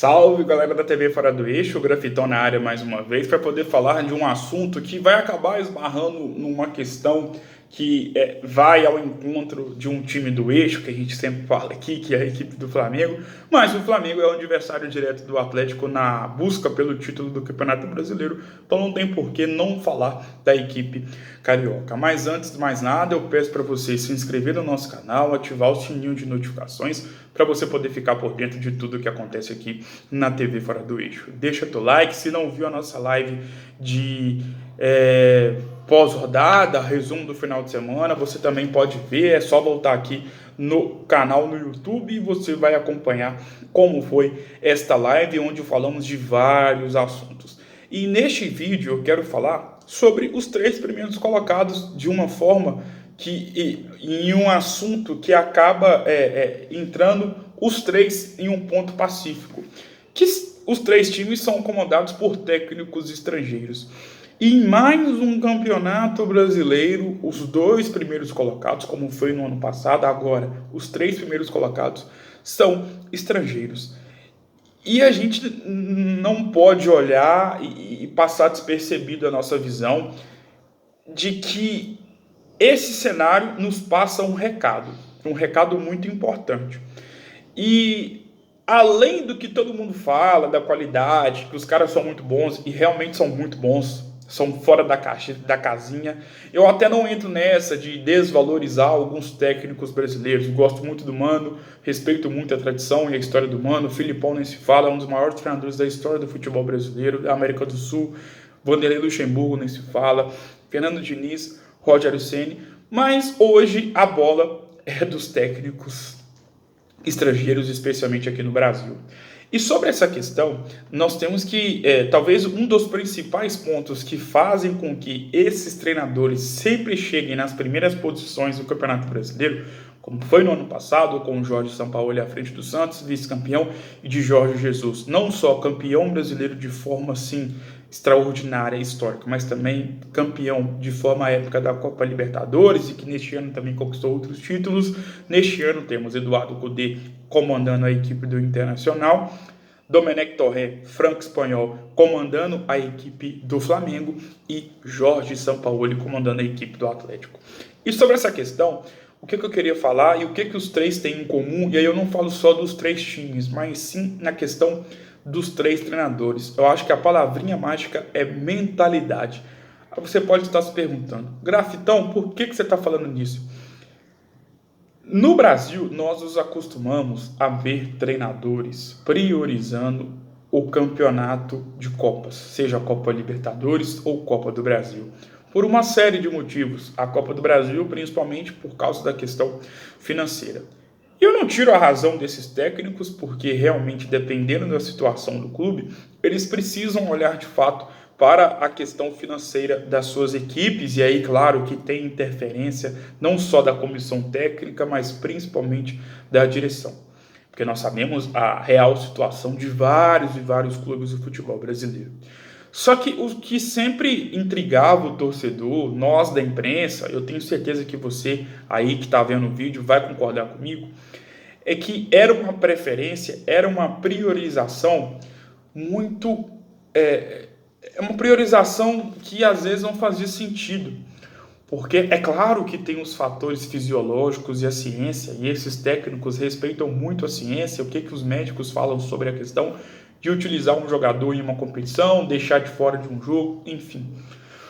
Salve, galera da TV Fora do Eixo, o Grafitão na área mais uma vez para poder falar de um assunto que vai acabar esbarrando numa questão que vai ao encontro de um time do eixo, que a gente sempre fala aqui, que é a equipe do Flamengo, mas o Flamengo é o adversário direto do Atlético na busca pelo título do Campeonato Brasileiro, então não tem por que não falar da equipe carioca. Mas antes de mais nada, eu peço para você se inscrever no nosso canal, ativar o sininho de notificações, para você poder ficar por dentro de tudo que acontece aqui na TV Fora do Eixo. Deixa teu like, se não viu a nossa live de pós-rodada, resumo do final de semana, você também pode ver, é só voltar aqui no canal no YouTube e você vai acompanhar como foi esta live, onde falamos de vários assuntos. E neste vídeo eu quero falar sobre os 3 primeiros colocados de uma forma que em um assunto que acaba entrando os 3 em um ponto pacífico, que os 3 times são comandados por técnicos estrangeiros. E em mais um campeonato brasileiro, os 2 primeiros colocados, como foi no ano passado, agora os 3 primeiros colocados são estrangeiros. E a gente não pode olhar e passar despercebido a nossa visão de que esse cenário nos passa um recado muito importante. E além do que todo mundo fala, da qualidade, que os caras são muito bons, e realmente são muito bons, são fora da caixa, da casinha, eu até não entro nessa de desvalorizar alguns técnicos brasileiros. Gosto muito do Mano, respeito muito a tradição e a história do Mano. O Filipão nem se fala, é um dos maiores treinadores da história do futebol brasileiro, da América do Sul. Vanderlei Luxemburgo nem se fala, Fernando Diniz, Rogério Ceni, mas hoje a bola é dos técnicos estrangeiros, especialmente aqui no Brasil. E sobre essa questão, nós temos que, talvez um dos principais pontos que fazem com que esses treinadores sempre cheguem nas primeiras posições do Campeonato Brasileiro, como foi no ano passado, com o Jorge Sampaoli à frente do Santos, vice-campeão, e de Jorge Jesus, não só campeão brasileiro de forma, assim, extraordinária, histórica, mas também campeão de forma épica da Copa Libertadores, e que neste ano também conquistou outros títulos. Neste ano temos Eduardo Cudê comandando a equipe do Internacional, Domenech Torré, franco espanhol, comandando a equipe do Flamengo, e Jorge Sampaoli comandando a equipe do Atlético. E sobre essa questão, o que eu queria falar e o que os 3 têm em comum, e aí eu não falo só dos 3 times, mas sim na questão dos 3 treinadores. Eu acho que a palavrinha mágica é mentalidade. Aí você pode estar se perguntando, Grafitão, por que você está falando nisso? No Brasil, nós nos acostumamos a ver treinadores priorizando o campeonato de Copas, seja a Copa Libertadores ou Copa do Brasil, por uma série de motivos. A Copa do Brasil, principalmente por causa da questão financeira. Eu não tiro a razão desses técnicos, porque realmente, dependendo da situação do clube, eles precisam olhar de fato para a questão financeira das suas equipes, e aí, claro, que tem interferência não só da comissão técnica, mas principalmente da direção. Porque nós sabemos a real situação de vários e vários clubes do futebol brasileiro. Só que o que sempre intrigava o torcedor, nós da imprensa, eu tenho certeza que você aí que está vendo o vídeo vai concordar comigo, é que era uma preferência, era uma priorização muito... uma priorização que às vezes não fazia sentido. Porque é claro que tem os fatores fisiológicos e a ciência, e esses técnicos respeitam muito a ciência, o que os médicos falam sobre a questão de utilizar um jogador em uma competição, deixar de fora de um jogo, enfim.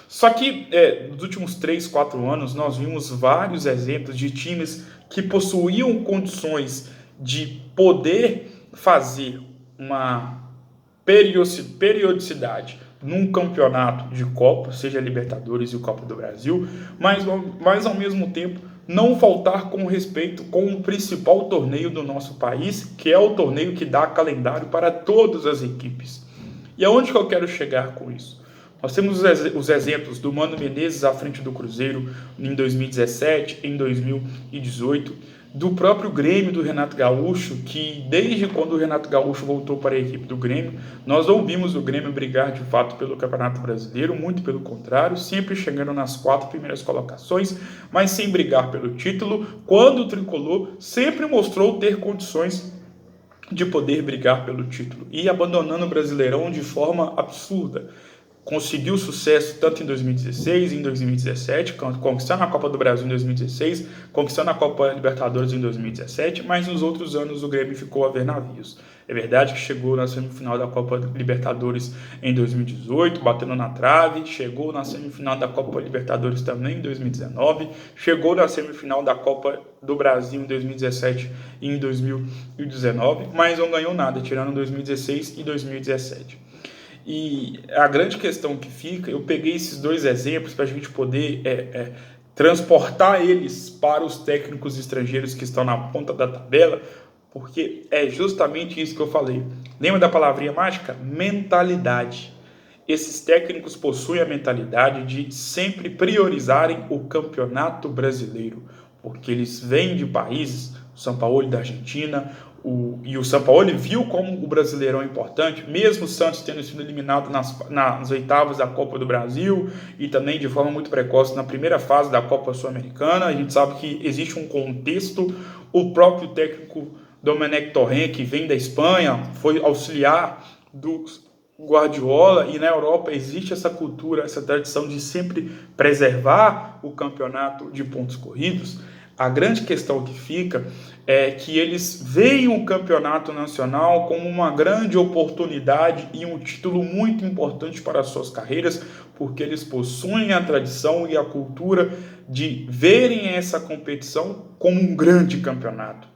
Só que nos últimos 3, 4 anos nós vimos vários exemplos de times que possuíam condições de poder fazer uma periodicidade num campeonato de Copa, seja Libertadores e Copa do Brasil, mas ao mesmo tempo não faltar com respeito com o principal torneio do nosso país, que é o torneio que dá calendário para todas as equipes. E aonde que eu quero chegar com isso? Nós temos os exemplos do Mano Menezes à frente do Cruzeiro em 2017, em 2018, do próprio Grêmio do Renato Gaúcho, que desde quando o Renato Gaúcho voltou para a equipe do Grêmio, nós ouvimos o Grêmio brigar de fato pelo Campeonato Brasileiro, muito pelo contrário, sempre chegando nas 4 primeiras colocações, mas sem brigar pelo título, quando o Tricolor sempre mostrou ter condições de poder brigar pelo título e abandonando o Brasileirão de forma absurda. Conseguiu sucesso tanto em 2016 e em 2017, conquistando a Copa do Brasil em 2016, conquistando a Copa Libertadores em 2017, mas nos outros anos o Grêmio ficou a ver navios. É verdade que chegou na semifinal da Copa Libertadores em 2018, batendo na trave, chegou na semifinal da Copa Libertadores também em 2019, chegou na semifinal da Copa do Brasil em 2017 e em 2019, mas não ganhou nada, tirando 2016 e 2017. E a grande questão que fica, eu peguei esses dois exemplos para a gente poder transportar eles para os técnicos estrangeiros que estão na ponta da tabela, porque é justamente isso que eu falei. Lembra da palavrinha mágica? Mentalidade. Esses técnicos possuem a mentalidade de sempre priorizarem o campeonato brasileiro, porque eles vêm de países, o Sampaoli da Argentina, e o Sampaoli viu como o Brasileirão é importante, mesmo o Santos tendo sido eliminado nas oitavas da Copa do Brasil e também de forma muito precoce na primeira fase da Copa Sul-Americana. A gente sabe que existe um contexto, o próprio técnico Domenech Torrent, que vem da Espanha, foi auxiliar do Guardiola, e na Europa existe essa cultura, essa tradição de sempre preservar o campeonato de pontos corridos. A grande questão que fica é que eles veem o campeonato nacional como uma grande oportunidade e um título muito importante para as suas carreiras, porque eles possuem a tradição e a cultura de verem essa competição como um grande campeonato.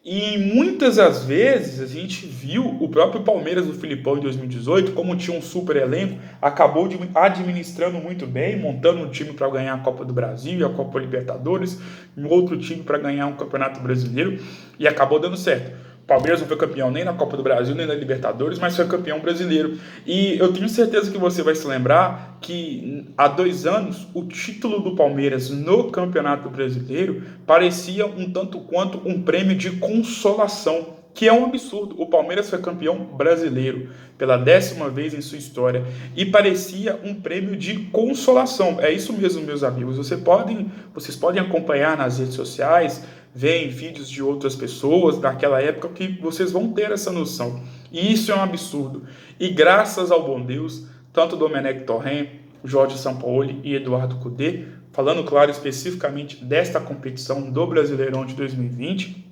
E muitas das vezes a gente viu o próprio Palmeiras do Filipão em 2018, como tinha um super elenco, acabou administrando muito bem, montando um time para ganhar a Copa do Brasil e a Copa Libertadores, um outro time para ganhar um Campeonato Brasileiro, e acabou dando certo. O Palmeiras não foi campeão nem na Copa do Brasil, nem na Libertadores, mas foi campeão brasileiro. E eu tenho certeza que você vai se lembrar que há 2 anos o título do Palmeiras no Campeonato Brasileiro parecia um tanto quanto um prêmio de consolação, que é um absurdo. O Palmeiras foi campeão brasileiro pela 10ª vez em sua história e parecia um prêmio de consolação. É isso mesmo, meus amigos. Vocês podem acompanhar nas redes sociais, ver vídeos de outras pessoas daquela época, que vocês vão ter essa noção. E isso é um absurdo. E graças ao bom Deus, tanto Domenech Torrent, Jorge Sampaoli e Eduardo Cudê, falando, claro, especificamente desta competição do Brasileirão de 2020,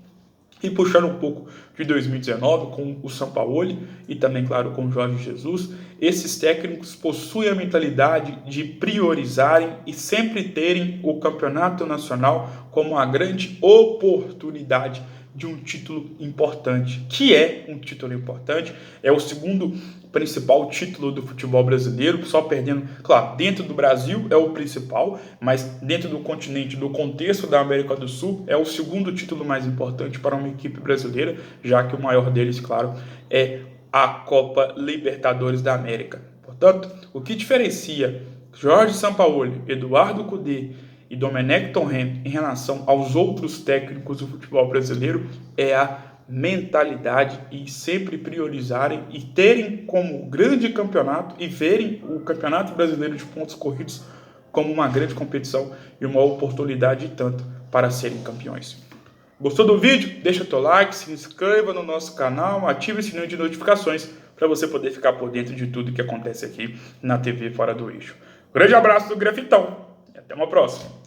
e puxando um pouco de 2019 com o Sampaoli e também, claro, com o Jorge Jesus, esses técnicos possuem a mentalidade de priorizarem e sempre terem o campeonato nacional como uma grande oportunidade de um título importante, que é um título importante, é o segundo principal título do futebol brasileiro, só perdendo, claro, dentro do Brasil é o principal, mas dentro do continente, do contexto da América do Sul, é o segundo título mais importante para uma equipe brasileira, já que o maior deles, claro, é a Copa Libertadores da América. Portanto, o que diferencia Jorge Sampaoli, Eduardo Cudê e Domenech Torrent em relação aos outros técnicos do futebol brasileiro é a mentalidade e sempre priorizarem e terem como grande campeonato e verem o Campeonato Brasileiro de Pontos Corridos como uma grande competição e uma oportunidade tanto para serem campeões. Gostou do vídeo? Deixa teu like, se inscreva no nosso canal, ative o sininho de notificações para você poder ficar por dentro de tudo que acontece aqui na TV Fora do Eixo. Grande abraço do Grafitão e até uma próxima.